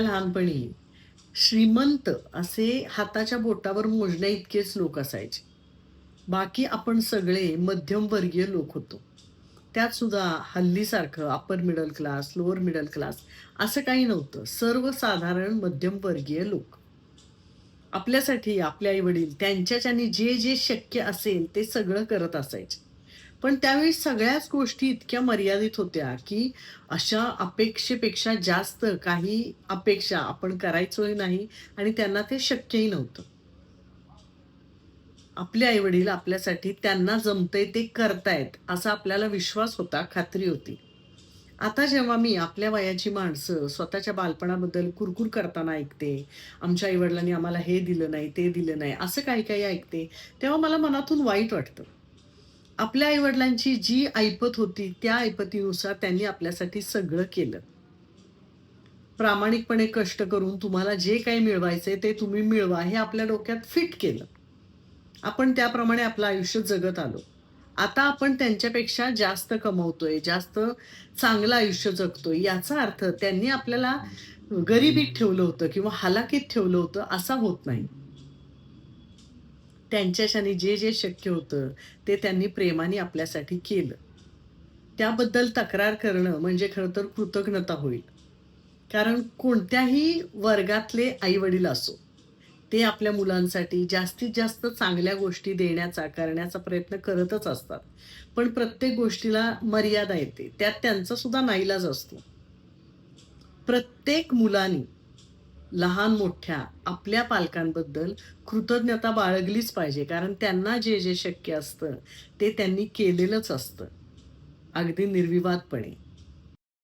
लहानपणी श्रीमंत असे हाताच्या बोटावर मोजण्या इतकेच लोक असायचे. बाकी आपण सगळे मध्यमवर्गीय लोक होतो. त्यात सुद्धा हल्लीसारखं upper middle class, lower middle class असं काही नव्हतं. सर्वसाधारण मध्यमवर्गीय लोक. आपल्यासाठी आपले आई-वडील त्यांच्याच्यानी जे शक्य असेल ते सगळं करत असायचे. पण त्यावेळी सगळ्याच गोष्टी इतक्या मर्यादित होत्या, की अशा अपेक्षेपेक्षा जास्त काही अपेक्षा आपण करायचोही नाही आणि त्यांना ते शक्यही नव्हतं. आपले आई-वडील आपल्यासाठी त्यांना जमतंय ते करतायत, असा आपल्याला विश्वास होता, खात्री होती. आता जेव्हा मी आपल्या वयाची माणसं स्वतःच्या बालपणाबद्दल कुरकुर करताना ऐकते, आमच्या आई-वडिलांनी आम्हाला हे दिलं नाही, ते दिलं नाही, असं काही-काही ऐकते, तेव्हा मला मनातून वाईट वाटतं. आपल्या आई-वडिलांची जी ऐपत होती, त्या ऐपतीनुसार त्यांनी आपल्यासाठी सगळं केलं. प्रामाणिकपणे कष्ट करून तुम्हाला जे काही मिळवायचंय ते तुम्ही मिळवा, हे आपल्या डोक्यात फिट केलं. आपण त्याप्रमाणे आपलं आयुष्य जगत आलो. आता आपण त्यांच्यापेक्षा जास्त कमवतोय, जास्त चांगलं आयुष्य जगतोय, याचा अर्थ त्यांनी आपल्याला गरिबीत ठेवलं होतं किंवा हलाखीत ठेवलं होतं, असा होत नाही. त्यांच्याच्याने जे शक्य होतं, ते त्यांनी प्रेमाने आपल्यासाठी केलं. त्याबद्दल तक्रार करणं म्हणजे खरं तर कृतघ्नता होईल. कारण कोणत्याही वर्गातले आई-वडील असो, ते आपल्या मुलांसाठी जास्तीत जास्त चांगल्या गोष्टी देण्याचा, करण्याचा प्रयत्न करतच असतात. पण प्रत्येक गोष्टीला मर्यादा येते. त्यात त्यांचा सुद्धा नाईलाज असतो. प्रत्येक मुलानी लहान-मोठ्या आपल्या पालकांबद्दल कृतज्ञता बाळगलीच पाहिजे. कारण त्यांना जे शक्य असतं, ते त्यांनी केलेलंच असतं. अगदी निर्विवादपणे.